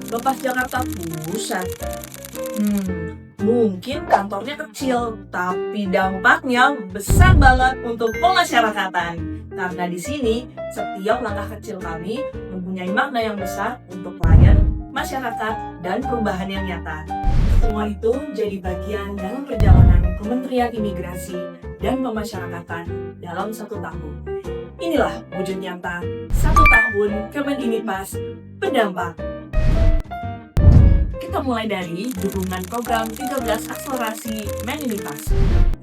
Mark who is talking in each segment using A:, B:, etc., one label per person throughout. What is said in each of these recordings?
A: Bapas Jakarta Pusat. Mungkin kantornya kecil, tapi dampaknya besar banget untuk pemasyarakatan. Karena di sini, setiap langkah kecil kami mempunyai makna yang besar untuk klien, masyarakat, dan perubahan yang nyata. Semua itu jadi bagian dalam perjalanan Kementerian Imigrasi dan Pemasyarakatan dalam 1 tahun. Inilah wujud nyata 1 tahun Kemenimipas berdampak. Kita mulai dari dukungan program 13 akselerasi Menimipas.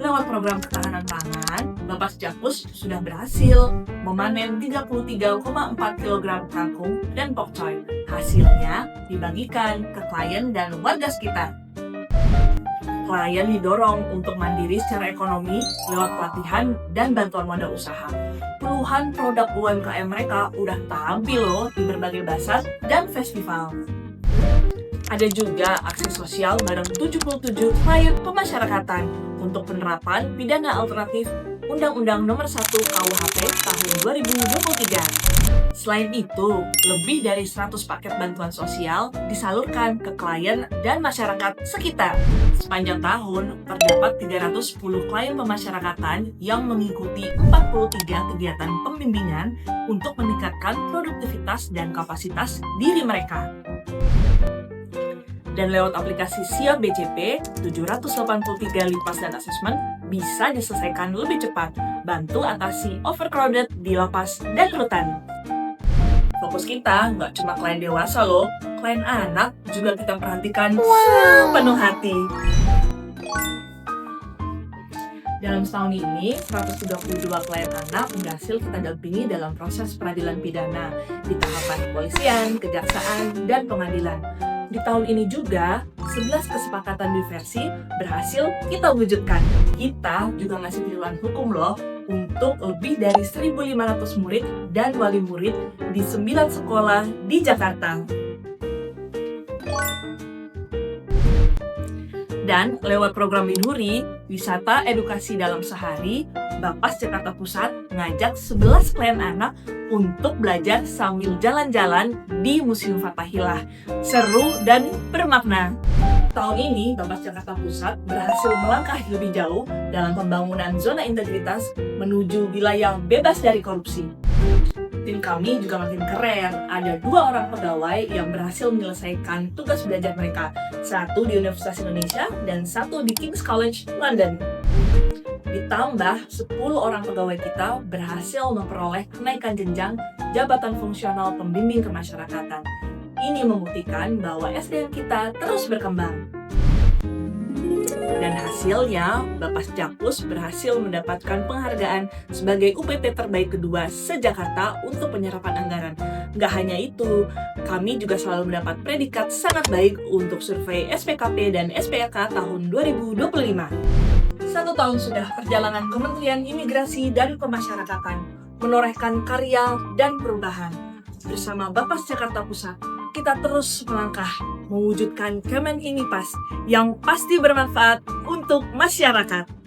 A: Lewat program ketahanan pangan, Bapas Jakpus sudah berhasil memanen 33,4 kg kangkung dan pokcoy. Hasilnya dibagikan ke klien dan warga sekitar. Klien didorong untuk mandiri secara ekonomi lewat pelatihan dan bantuan modal usaha. Puluhan produk UMKM mereka udah tampil loh di berbagai bazar dan festival. Ada juga aksi sosial bareng 77 klien pemasyarakatan untuk penerapan pidana alternatif Undang-Undang Nomor 1 KUHP tahun 2023. Selain itu, lebih dari 100 paket bantuan sosial disalurkan ke klien dan masyarakat sekitar. Sepanjang tahun, terdapat 310 klien pemasyarakatan yang mengikuti 43 kegiatan pembimbingan untuk meningkatkan produktivitas dan kapasitas diri mereka. Dan lewat aplikasi Siap BCP, 783 lipas dan asesmen bisa diselesaikan lebih cepat, bantu atasi overcrowded di lapas dan rutan. Fokus kita nggak cuma klien dewasa loh, klien anak juga kita perhatikan sepenuh hati. Dalam setahun ini, 132 klien anak berhasil kita dampingi dalam proses peradilan pidana di tahapan kepolisian, kejaksaan, dan pengadilan. Di tahun ini juga, 11 kesepakatan diversi berhasil kita wujudkan. Kita juga ngasih pilihan hukum loh untuk lebih dari 1.500 murid dan wali murid di 9 sekolah di Jakarta. Dan lewat program Minuri, wisata edukasi dalam sehari, Bapas Jakarta Pusat ngajak 11 klien anak untuk belajar sambil jalan-jalan di Museum Fathahillah. Seru dan bermakna. Tahun ini, Bapas Jakarta Pusat berhasil melangkah lebih jauh dalam pembangunan zona integritas menuju wilayah bebas dari korupsi. Tim kami juga makin keren, ada 2 orang pegawai yang berhasil menyelesaikan tugas belajar mereka, 1 di Universitas Indonesia dan 1 di King's College London. Ditambah 10 orang pegawai kita berhasil memperoleh kenaikan jenjang jabatan fungsional pembimbing kemasyarakatan. Ini membuktikan bahwa SDM kita terus berkembang. Dan hasilnya, Bapas Jakpus berhasil mendapatkan penghargaan sebagai UPT terbaik kedua se-Jakarta untuk penyerapan anggaran. Gak hanya itu, kami juga selalu mendapat predikat sangat baik untuk survei SPKP dan SPK tahun 2025. 1 tahun sudah perjalanan Kementerian Imigrasi dan Pemasyarakatan menorehkan karya dan perubahan. Bersama Bapas Jakarta Pusat, kita terus melangkah mewujudkan Kemenimipas yang pasti bermanfaat untuk masyarakat.